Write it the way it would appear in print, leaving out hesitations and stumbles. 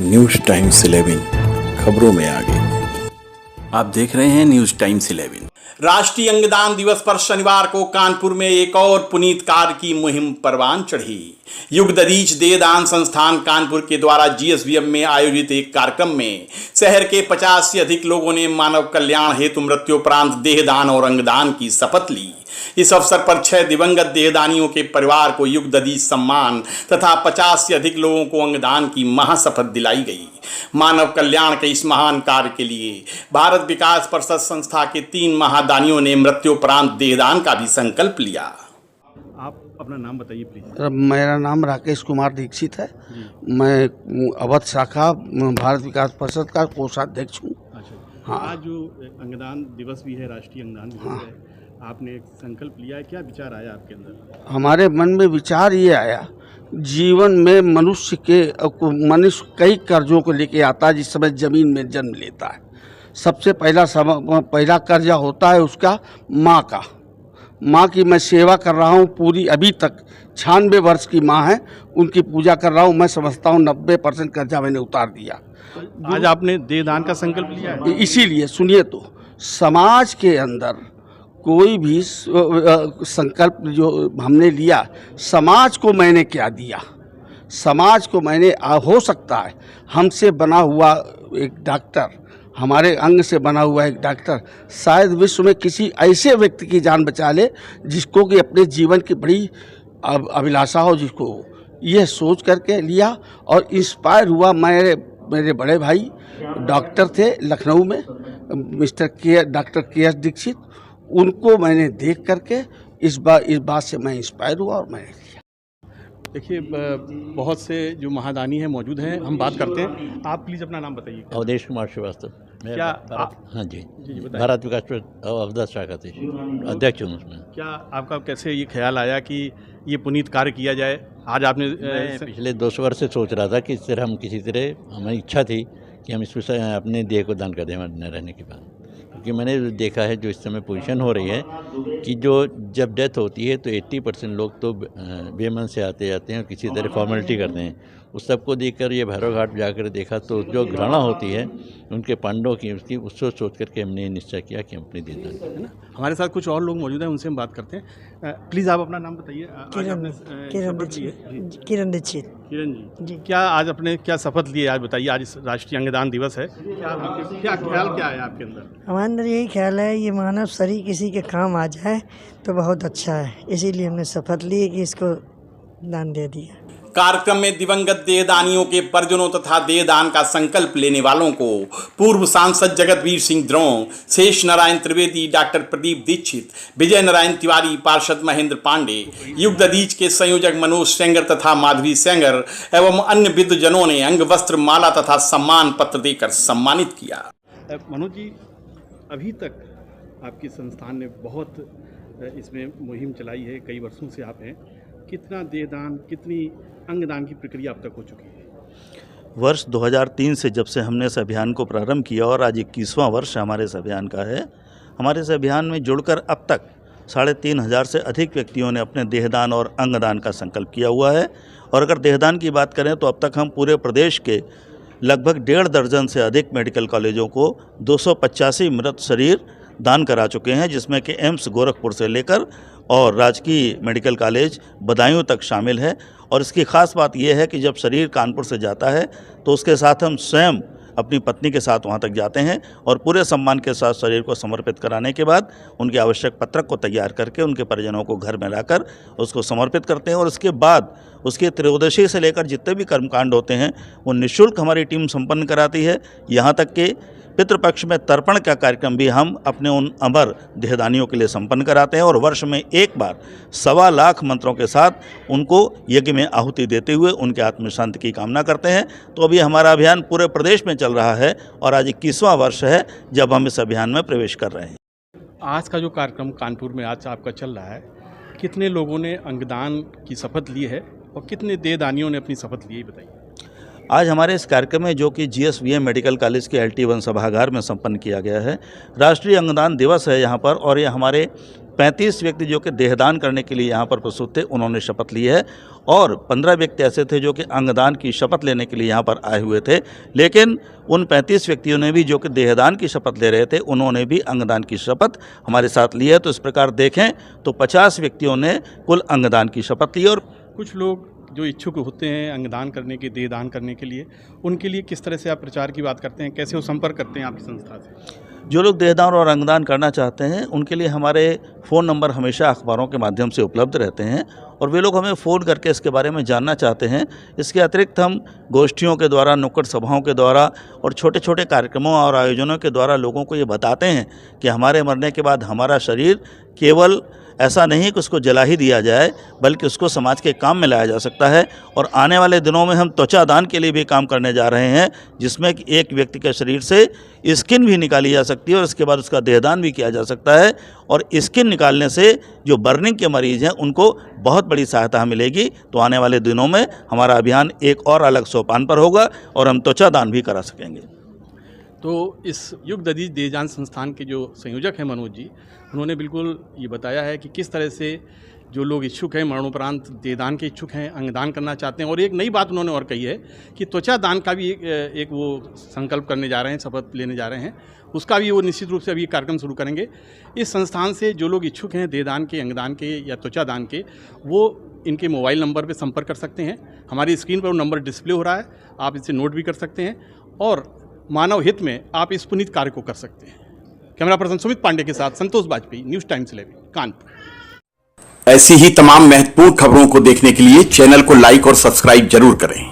News times 11 खबरों में आगे। आप देख रहे हैं न्यूज टाइम्स 11। राष्ट्रीय अंगदान दिवस पर शनिवार को कानपुर में एक और पुनीत कार्य की मुहिम परवान चढ़ी। युगदरीच देहदान संस्थान कानपुर के द्वारा जीएसवीएम में आयोजित एक कार्यक्रम में शहर के 50 से अधिक लोगों ने मानव कल्याण हेतु मृत्युपरांत देहदान और अंगदान की शपथ ली। इस अवसर पर 6 दिवंगत देहदानियों के परिवार को युगदरीच सम्मान तथा 50 से अधिक लोगों को अंगदान की महाशपथ दिलाई गई। मानव कल्याण के इस महान कार्य के लिए भारत विकास परिषद संस्था के 3 महादानियों ने मृत्युपरांत देहदान का भी संकल्प लिया। आप अपना नाम बताइए प्लीज। मेरा नाम राकेश कुमार दीक्षित है। मैं अवध शाखा भारत विकास परिषद का कोषाध्यक्ष हूँ। अच्छा, हाँ। आज जो अंगदान दिवस भी है, राष्ट्रीय अंगदान दिवस हाँ। है, आपने एक संकल्प लिया है, क्या विचार आया आपके अंदर? हमारे मन में विचार ये आया, जीवन में मनुष्य कई कर्जों को लेके आता है। जिस समय जमीन में जन्म लेता है, सबसे पहला कर्जा होता है उसका माँ का। माँ की मैं सेवा कर रहा हूँ पूरी, अभी तक 96 वर्ष की माँ है, उनकी पूजा कर रहा हूँ। मैं समझता हूँ 90% कर्जा मैंने उतार दिया। आज आपने देहदान का संकल्प लिया है। इसीलिए सुनिए, तो समाज के अंदर कोई भी संकल्प जो हमने लिया, समाज को मैंने क्या दिया, समाज को मैंने हो सकता है हमसे बना हुआ एक डॉक्टर, हमारे अंग से बना हुआ एक डॉक्टर शायद विश्व में किसी ऐसे व्यक्ति की जान बचा ले जिसको कि अपने जीवन की बड़ी अभिलाषा हो, जिसको यह सोच करके लिया और इंस्पायर हुआ। मेरे बड़े भाई डॉक्टर थे लखनऊ में, डॉक्टर के.एस. दीक्षित, उनको मैंने देख करके इस बात से मैं इंस्पायर हुआ और मैंने किया। देखिए, बहुत से जो महादानी हैं मौजूद हैं, हम बात करते हैं। आप प्लीज़ अपना नाम बताइए। अवधेश कुमार श्रीवास्तव। मैं क्या हाँ जी, बताइए। भारत विकास अवध शाखा थे, अध्यक्ष हूँ उसमें। क्या आपका कैसे ये ख्याल आया कि ये पुनीत कार्य किया जाए? आज आपने पिछले 200 वर्ष से सोच रहा था कि इस तरह हम किसी तरह, हमारी इच्छा थी कि हम इसमें अपने देह को दान कर दें न रहने के बाद। क्योंकि मैंने देखा है जो इस समय पोजीशन हो रही है कि जो जब डेथ होती है तो 80% लोग तो बेमन से आते जाते हैं और किसी तरह फॉर्मेलिटी करते हैं। उस सबको देखकर ये भैरव घाट जाकर देखा तो जो घृणा होती है उनके पांडवों की, उसकी उसको सोच करके हमने निश्चय किया कि हम अपने देदान करें। है ना। हमारे साथ कुछ और लोग मौजूद हैं, उनसे हम बात करते हैं। प्लीज़ आप अपना नाम बताइए। किरण दीक्षित। किरण जी, क्या आज अपने क्या शपथ लिए, आज बताइए। आज राष्ट्रीय अंगदान दिवस है, क्या ख्याल क्या है आपके अंदर? हमारे अंदर यही ख्याल है ये मानव शरीर किसी के काम आ जाए तो बहुत अच्छा है, इसीलिए हमने शपथ ली कि इसको दान दे दिया। कार्यक्रम में दिवंगत देहदानियों के परिजनों तथा देहदान का संकल्प लेने वालों को पूर्व सांसद जगतवीर सिंह द्रोण, शेष नारायण त्रिवेदी, डॉक्टर प्रदीप दीक्षित, विजय नारायण तिवारी, पार्षद महेंद्र पांडे, युगदरीच के संयोजक मनोज सेंगर तथा माधवी सेंगर एवं अन्य विद्वजनों ने अंग वस्त्र, माला तथा सम्मान पत्र देकर सम्मानित किया। मनोज जी, अभी तक आपकी संस्थान ने बहुत इसमें मुहिम चलाई है, कई वर्षों से आप हैं। कितना देहदान, कितनी अंगदान की प्रक्रिया अब तक हो चुकी है? वर्ष 2003 से जब से हमने इस अभियान को प्रारंभ किया और आज 21वां वर्ष हमारे इस अभियान का है। हमारे इस अभियान में जुड़कर अब तक 3500 से अधिक व्यक्तियों ने अपने देहदान और अंगदान का संकल्प किया हुआ है। और अगर देहदान की बात करें तो अब तक हम पूरे प्रदेश के लगभग 1.5 दर्जन से अधिक मेडिकल कॉलेजों को 285 मृत शरीर दान करा चुके हैं, जिसमें कि एम्स गोरखपुर से लेकर और राजकीय मेडिकल कॉलेज बदायूं तक शामिल है। और इसकी ख़ास बात यह है कि जब शरीर कानपुर से जाता है तो उसके साथ हम स्वयं अपनी पत्नी के साथ वहां तक जाते हैं और पूरे सम्मान के साथ शरीर को समर्पित कराने के बाद उनके आवश्यक पत्रक को तैयार करके उनके परिजनों को घर में लाकर उसको समर्पित करते हैं। और उसके बाद उसके त्रयोदशी से लेकर जितने भी कर्मकांड होते हैं वो निःशुल्क हमारी टीम संपन्न कराती है। यहाँ तक कि पितृपक्ष में तर्पण का कार्यक्रम भी हम अपने उन अमर देहदानियों के लिए संपन्न कराते हैं और वर्ष में एक बार 1.25 लाख मंत्रों के साथ उनको यज्ञ में आहुति देते हुए उनके आत्म शांति की कामना करते हैं। तो अभी हमारा अभियान पूरे प्रदेश में चल रहा है और आज 21वां वर्ष है जब हम इस अभियान में प्रवेश कर रहे हैं। आज का जो कार्यक्रम कानपुर में आज आपका चल रहा है, कितने लोगों ने अंगदान की शपथ ली है और कितने देहदानियों ने अपनी शपथ ली, बताइए। आज हमारे इस कार्यक्रम में, जो कि जीएसवीएम मेडिकल कॉलेज के LT1 सभागार में संपन्न किया गया है, राष्ट्रीय अंगदान दिवस है यहाँ पर। और ये हमारे 35 व्यक्ति जो कि देहदान करने के लिए यहाँ पर प्रस्तुत थे, उन्होंने शपथ ली है और 15 व्यक्ति ऐसे थे जो कि अंगदान की शपथ लेने के लिए यहाँ पर आए हुए थे। लेकिन उन 35 व्यक्तियों ने भी जो कि देहदान की शपथ ले रहे थे, उन्होंने भी अंगदान की शपथ हमारे साथ ली है। तो इस प्रकार देखें तो 50 व्यक्तियों ने कुल अंगदान की शपथ ली। और कुछ लोग जो इच्छुक होते हैं अंगदान करने के, देहदान करने के लिए, उनके लिए किस तरह से आप प्रचार की बात करते हैं, कैसे वो संपर्क करते हैं आपकी संस्था से? जो लोग देहदान और अंगदान करना चाहते हैं उनके लिए हमारे फ़ोन नंबर हमेशा अखबारों के माध्यम से उपलब्ध रहते हैं और वे लोग हमें फ़ोन करके इसके बारे में जानना चाहते हैं। इसके अतिरिक्त हम गोष्ठियों के द्वारा, नुक्कड़ सभाओं के द्वारा और छोटे छोटे कार्यक्रमों और आयोजनों के द्वारा लोगों को ये बताते हैं कि हमारे मरने के बाद हमारा शरीर केवल ऐसा नहीं कि उसको जला ही दिया जाए, बल्कि उसको समाज के काम में लाया जा सकता है। और आने वाले दिनों में हम त्वचा दान के लिए भी काम करने जा रहे हैं, जिसमें कि एक व्यक्ति के शरीर से स्किन भी निकाली जा सकती है और इसके बाद उसका देहदान भी किया जा सकता है। और स्किन निकालने से जो बर्निंग के मरीज़ हैं उनको बहुत बड़ी सहायता मिलेगी। तो आने वाले दिनों में हमारा अभियान एक और अलग सोपान पर होगा और हम त्वचा दान भी करा सकेंगे। तो इस युग ददीज देहदान संस्थान के जो संयोजक हैं मनोज जी, उन्होंने बिल्कुल ये बताया है कि किस तरह से जो लोग इच्छुक हैं, मरणोपरांत देहदान के इच्छुक हैं, अंगदान करना चाहते हैं। और एक नई बात उन्होंने और कही है कि त्वचा दान का भी एक वो संकल्प करने जा रहे हैं, शपथ लेने जा रहे हैं, उसका भी वो निश्चित रूप से अभी कार्यक्रम शुरू करेंगे। इस संस्थान से जो लोग इच्छुक हैं देहदान के, अंगदान के या त्वचा दान के, वो इनके मोबाइल नंबर पर संपर्क कर सकते हैं। हमारी स्क्रीन पर वो नंबर डिस्प्ले हो रहा है, आप इसे नोट भी कर सकते हैं और मानव हित में आप इस पुनीत कार्य को कर सकते हैं। कैमरा पर्सन सुमित पांडे के साथ संतोष बाजपेयी, न्यूज़ टाइम्स 11, कानपुर। ऐसी ही तमाम महत्वपूर्ण खबरों को देखने के लिए चैनल को लाइक और सब्सक्राइब जरूर करें।